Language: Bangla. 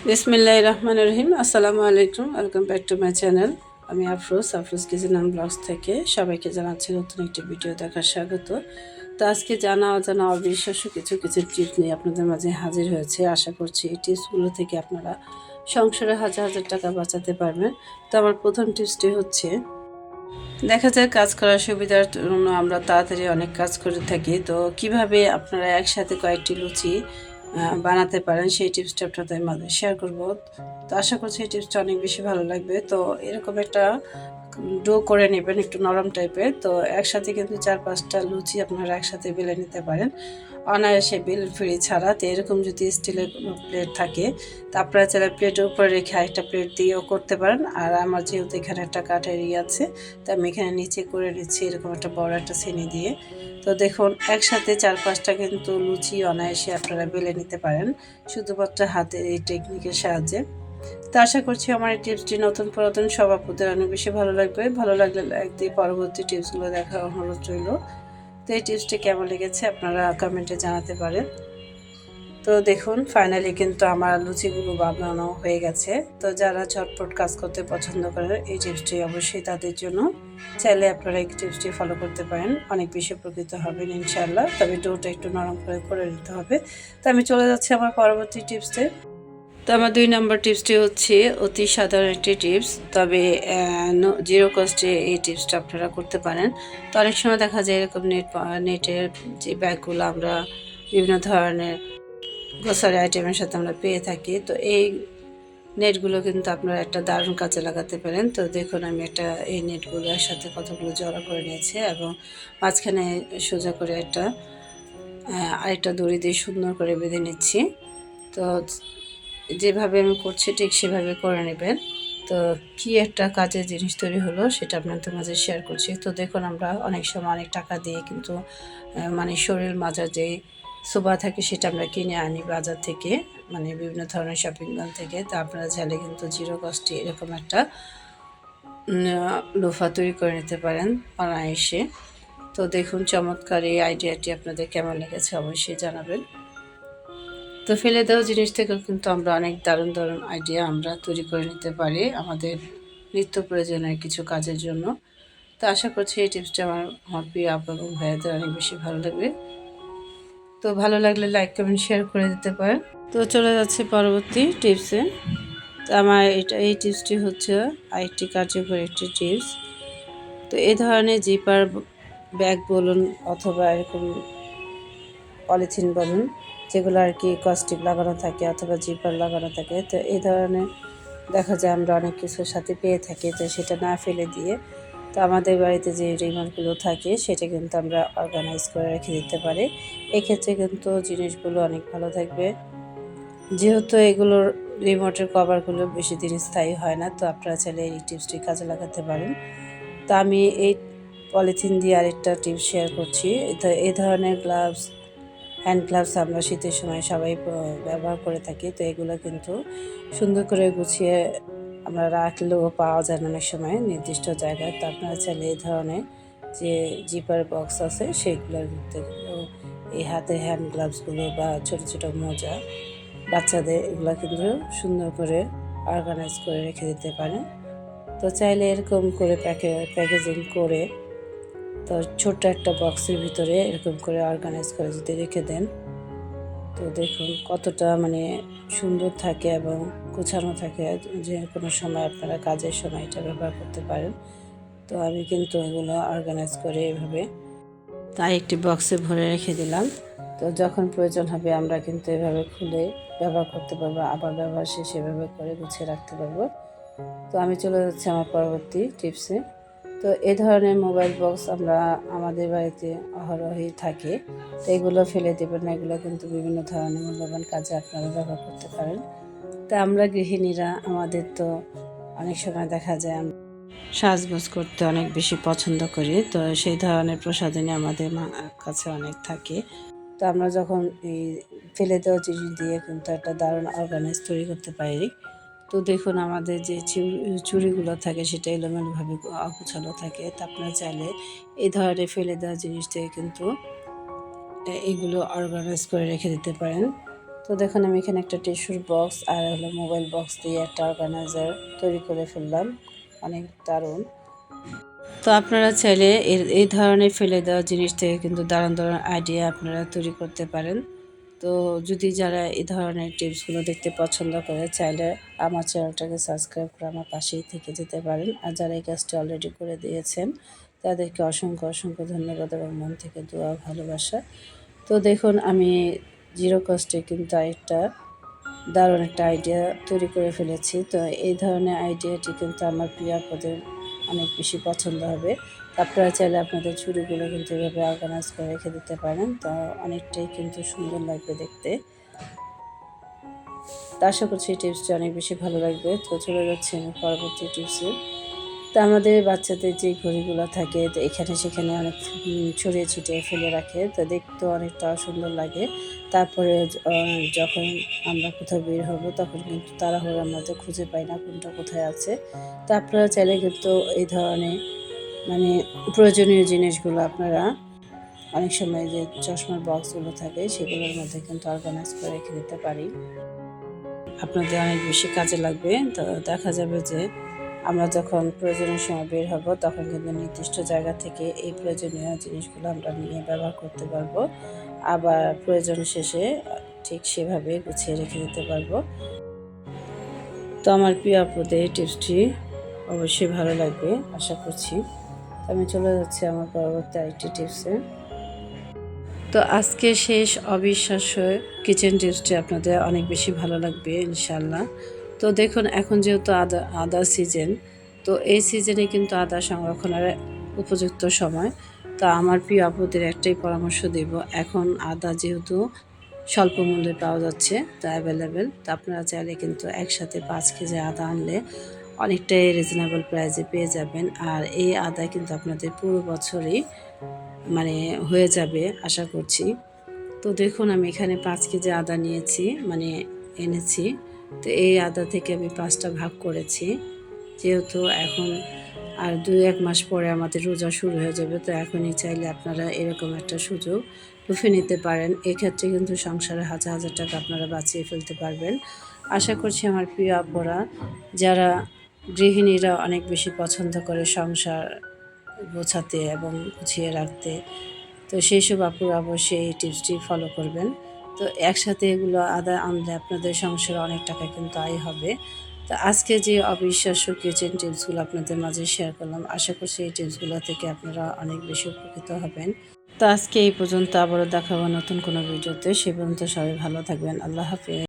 বিসমিল্লাহির রহমানির রহিম। আসসালামু আলাইকুম, welcome back to my channel. আমি আফরোজ কিচেন অ্যান্ড ব্লগস থেকে সবাইকে জানাচ্ছি নতুন একটি ভিডিও দেখার স্বাগত। তো আজকে জানা অজানা অবিশ্বাস্য কিছু কিছু টিপস নিয়ে আপনাদের মাঝে হাজির হয়েছে। আশা করছি এই টিপসগুলো থেকে আপনারা সংসারে হাজার হাজার টাকা বাঁচাতে পারবেন। তো আমার প্রথম টিপসটি হচ্ছে, দেখা যায় কাজ করার সুবিধার জন্য আমরা তাড়াতাড়ি অনেক কাজ করে থাকি। তো কিভাবে আপনারা একসাথে কয়েকটি লুচি বানাতে পারেন সেই টিপসটা আপনাদের মাঝে শেয়ার করব। তো আশা করছি এই টিপসটা অনেক বেশি ভালো লাগবে। তো এরকম একটা ডো করে নেবেন একটু নরম টাইপের। তো একসাথে কিন্তু 4-5টা লুচি আপনারা একসাথে বেলে নিতে পারেন অনায়াসে, বেল ফ্রি ছাড়া। তো এরকম যদি স্টিলের কোনো প্লেট থাকে তা আপনারা চাইলে প্লেটের উপরে রেখে আরেকটা প্লেট দিয়েও করতে পারেন। আর আমার যেহেতু এখানে একটা কাঠের আছে, তো আমি এখানে নিচে করে নিচ্ছি এরকম একটা বড় একটা ছেনি দিয়ে। তো দেখুন একসাথে 4-5টা কিন্তু লুচি অনায়াসে আপনারা বেলে নিতে পারেন শুধুমাত্র হাতের এই টেকনিকের সাহায্যে। তো আশা করছি আমার এই টিপসটি নতুন পুরাতন সব আপুদের অনেক বেশি ভালো লাগবে। ভালো লাগলে লাইক দিয়ে পরবর্তী টিপসগুলো দেখার অনুরোধ রইল। তো এই টিপসটি কেমন লেগেছে আপনারা কমেন্টে জানাতে পারেন। তো দেখুন ফাইনালি কিন্তু আমার লুচিগুলো বানানো হয়ে গেছে। তো যারা ঝটপট কাজ করতে পছন্দ করেন এই টিপসটি অবশ্যই তাদের জন্য। চাইলে আপনারা এই টিপসটি ফলো করতে পারেন, অনেক বেশি উপকৃত হবেন ইনশাআল্লাহ। তবে ডোটা একটু নরম করে নিতে হবে। তো আমি চলে যাচ্ছি আমার পরবর্তী টিপসে। তো আমার 2 নম্বর টিপসটি হচ্ছে অতি সাধারণ একটি টিপস, তবে জিরো কস্টে এই টিপসটা আপনারা করতে পারেন। তো অনেক সময় দেখা যায় এরকম নেটের যে ব্যাগগুলো আমরা বিভিন্ন ধরনের গ্রোসারি আইটেমের সাথে আমরা পেয়ে থাকি। তো এই নেটগুলো কিন্তু আপনারা একটা দারুণ কাজে লাগাতে পারেন। তো দেখুন আমি এই নেটগুলোর সাথে কতগুলো জড়ো করে নিয়েছি এবং মাঝখানে সোজা করে আরেকটা দড়ি দিয়ে সুন্দর করে বেঁধে নিচ্ছি। তো যেভাবে আমি করছি ঠিক সেভাবে করে নেবেন। তো কি একটা কাজের জিনিস তৈরি হলো সেটা আপনাদের মাঝে শেয়ার করছি। তো দেখুন আমরা অনেক সময় অনেক টাকা দিয়ে কিন্তু মানে শরীর মাজার যে সোফা থাকে সেটা আমরা কিনে আনি বাজার থেকে, মানে বিভিন্ন ধরনের শপিং মল থেকে। তো আপনারা চাইলে কিন্তু জিরো কস্টে এরকম একটা লোফা তৈরি করে নিতে পারেন অনায়াসে। তো দেখুন চমৎকার এই আইডিয়াটি আপনাদের কেমন লেগেছে অবশ্যই জানাবেন। তো ফেলে দেওয়া জিনিস থেকেও কিন্তু আমরা অনেক দারুণ দারুণ আইডিয়া আমরা তৈরি করে নিতে পারি আমাদের নিত্য প্রয়োজনীয় কিছু কাজের জন্য। তো আশা করছি এই টিপসটা আমার প্রিয় আপু এবং ভাইয়াদের অনেক বেশি ভালো লাগবে। তো ভালো লাগলে লাইক কমেন্ট শেয়ার করে দিতে পারেন। তো চলে যাচ্ছে পরবর্তী টিপসে। তো আমার এই টিপসটি হচ্ছে আরেকটি কার্যকর একটি টিপস। তো এই ধরনের জিপার ব্যাগ বলুন অথবা এরকম পলিথিন বলুন, যেগুলো আর কি কস্টিপ লাগানো থাকে অথবা জিপার লাগানো থাকে, তো এই ধরনের দেখা যায় আমরা অনেক কিছুর সাথে পেয়ে থাকি। তো সেটা না ফেলে দিয়ে তো আমাদের বাড়িতে যে রিমোটগুলো থাকে সেটা কিন্তু আমরা অর্গানাইজ করে রেখে দিতে পারি। এক্ষেত্রে কিন্তু জিনিসগুলো অনেক ভালো থাকবে, যেহেতু এগুলোর রিমোটের কভারগুলো বেশি দিন স্থায়ী হয় না। তো আপনারা চাইলে এই টিপসটি কাজে লাগাতে পারেন। তো আমি এই পলিথিন দিয়ে আরেকটা টিপস শেয়ার করছি। তো এই ধরনের হ্যান্ড গ্লাভস আমরা শীতের সময় সবাই ব্যবহার করে থাকি। তো এগুলো কিন্তু সুন্দর করে গুছিয়ে আমরা রাখলেও পাওয়া যায় না অনেক সময় নির্দিষ্ট জায়গায়। তো আপনারা চাইলে এই ধরনের যে জিপার বক্স আছে সেইগুলোর মধ্যে এই হাতের হ্যান্ড গ্লাভসগুলো বা ছোটো ছোটো মোজা বাচ্চাদের এগুলো কিন্তু সুন্দর করে অর্গানাইজ করে রেখে দিতে পারেন। তো চাইলে এরকম করে প্যাকেজিং করে তো ছোট্ট একটা বক্সের ভিতরে এরকম করে অর্গানাইজ করে যদি রেখে দেন, তো দেখুন কতটা মানে সুন্দর থাকে এবং গোছানো থাকে। যে কোনো সময় আপনারা কাজের সময় এটা ব্যবহার করতে পারেন। তো আমি কিন্তু এগুলো অর্গানাইজ করে এভাবে তাই একটি বক্সে ভরে রেখে দিলাম। তো যখন প্রয়োজন হবে আমরা কিন্তু এভাবে খুলে ব্যবহার করতে পারবো, আবার ব্যবহার শেষে এভাবে করে গুছিয়ে রাখতে পারবো। তো আমি চলে যাচ্ছি আমার পরবর্তী টিপসে। তো এই ধরনের মোবাইল বক্স আমরা আমাদের বাড়িতে অহরহই থাকে। তো এগুলো ফেলে দেবেন না, এগুলো কিন্তু বিভিন্ন ধরনের মূল্যবান কাজে আপনারা ব্যবহার করতে পারেন। তো আমরা গৃহিণীরা আমাদের তো অনেক সময় দেখা যায় সাজগোজ করতে অনেক বেশি পছন্দ করি। তো সেই ধরনের প্রসাধনী আমাদের কাছে অনেক থাকে। তো আমরা যখন এই ফেলে দেওয়া জিনিস দিয়ে কিন্তু একটা দারুণ অর্গানাইজ তৈরি করতে পারি। তো দেখুন আমাদের যে চুড়িগুলো থাকে সেটা এলোমেলোভাবে অগোছালো থাকে। তা আপনারা চাইলে এই ধরনের ফেলে দেওয়া জিনিস থেকে কিন্তু এগুলো অর্গানাইজ করে রেখে দিতে পারেন। তো তো দেখুন আমি এখানে একটা টিস্যুর বক্স আর হলো মোবাইল বক্স দিয়ে একটা অর্গানাইজার তৈরি করে ফেললাম, অনেক দারুণ। তো আপনারা চাইলে এই ধরনের ফেলে দেওয়া জিনিস থেকে কিন্তু দারুণ দারুণ আইডিয়া আপনারা তৈরি করতে পারেন। তো যদি যারা এই ধরনের টিপসগুলো দেখতে পছন্দ করে, চাইলে আমার চ্যানেলটাকে সাবস্ক্রাইব করে আমার পাশেই থেকে যেতে পারেন। আর যারা এই কাজটি অলরেডি করে দিয়েছেন তাদেরকে অসংখ্য অসংখ্য ধন্যবাদ এবং মন থেকে দোয়া ভালোবাসা। তো দেখুন আমি জিরো কস্টে কিন্তু দারুণ একটা আইডিয়া তৈরি করে ফেলেছি। তো এই ধরনের আইডিয়াটি কিন্তু আমার প্রিয় আপুদের অনেক বেশি পছন্দ হবে। আপনারা চাইলে আপনাদের চুড়িগুলো কিন্তু এভাবে অর্গানাইজ করে রেখে দিতে পারেন, তো অনেকটাই কিন্তু সুন্দর লাগবে দেখতে। তো আশা করছি এই টিপসটি অনেক বেশি ভালো লাগবে। তো চলে যাচ্ছি আমি পরবর্তী টিপসে। তো আমাদের বাচ্চাদের যে ঘড়িগুলো থাকে, তো এখানে সেখানে অনেক ছড়িয়ে ছিটিয়ে ফেলে রাখে, তো দেখতেও অনেকটা সুন্দর লাগে। তারপরে যখন আমরা কোথাও বের হব তখন কিন্তু তাড়াহুড়োর মধ্যে খুঁজে পাই না কোনটা কোথায় আছে। তো আপনারা চাইলে কিন্তু এই ধরনের মানে প্রয়োজনীয় জিনিসগুলো আপনারা অনেক সময় যে চশমার বক্সগুলো থাকে সেগুলোর মধ্যে কিন্তু অর্গানাইজ করে রেখে দিতে পারি, আপনাদের অনেক বেশি কাজে লাগবে। তো দেখা যাবে যে আমরা যখন প্রয়োজনীয় সময় বের হব তখন কিন্তু নির্দিষ্ট জায়গা থেকে এই প্রয়োজনীয় জিনিসগুলো আমরা নিয়ে ব্যবহার করতে পারবো, আবার প্রয়োজন শেষে ঠিক সেভাবে গুছিয়ে রেখে দিতে পারবো। তো আমার প্রিয় আপুদের এই টিপসটি অবশ্যই ভালো লাগবে আশা করছি। আমি চলে যাচ্ছি আমার পরবর্তী আরেকটি টিপসে। তো আজকে শেষ অবিশ্বাস্য কিচেন টিপসটি আপনাদের অনেক বেশি ভালো লাগবে ইনশাল্লাহ। তো দেখুন এখন যেহেতু আদা সিজন, তো এই সিজনে কিন্তু আদা সংরক্ষণের উপযুক্ত সময়। তো আমার প্রিয় আপুদের একটাই পরামর্শ দেব, এখন আদা যেহেতু স্বল্প মূল্যে পাওয়া যাচ্ছে, তো অ্যাভেলেবেল, তো আপনারা চাইলে কিন্তু একসাথে 5 কেজি আদা আনলে অনেকটাই রিজনেবল প্রাইসে পেয়ে যাবেন। আর এই আদা কিন্তু আপনাদের পুরো বছরই মানে হয়ে যাবে আশা করছি। তো দেখুন আমি এখানে 5 কেজি আদা নিয়েছি, মানে এনেছি। তো এই আদা থেকে আমি 5টা ভাগ করেছি, যেহেতু এখন আর 2-1 মাস পরে আমাদের রোজা শুরু হয়ে যাবে, তো এখনই চাইলে আপনারা এরকম একটা সুযোগ লুফে নিতে পারেন। এক্ষেত্রে কিন্তু সংসারে হাজার হাজার টাকা আপনারা বাঁচিয়ে ফেলতে পারবেন। আশা করছি আমার প্রিয় আপুরা, যারা গৃহিণীরা অনেক বেশি পছন্দ করে সংসার গোছাতে এবং গুছিয়ে রাখতে, তো সেই সব আপুরা অবশ্যই এই টিপসটি ফলো করবেন। তো একসাথে এগুলো আদা আনলে আপনাদের সংসারে অনেক টাকা কিন্তু আয় হবে। তো আজকে যে অবিশ্বাস্য কিচেন টিপসগুলো আপনাদের মাঝে শেয়ার করলাম, আশা করছি এই টিপসগুলো থেকে আপনারা অনেক বেশি উপকৃত হবেন। তো আজকে এই পর্যন্ত, আবারও দেখাবো নতুন কোনো ভিডিওতে। সে পর্যন্ত সবাই ভালো থাকবেন। আল্লাহ হাফেজ।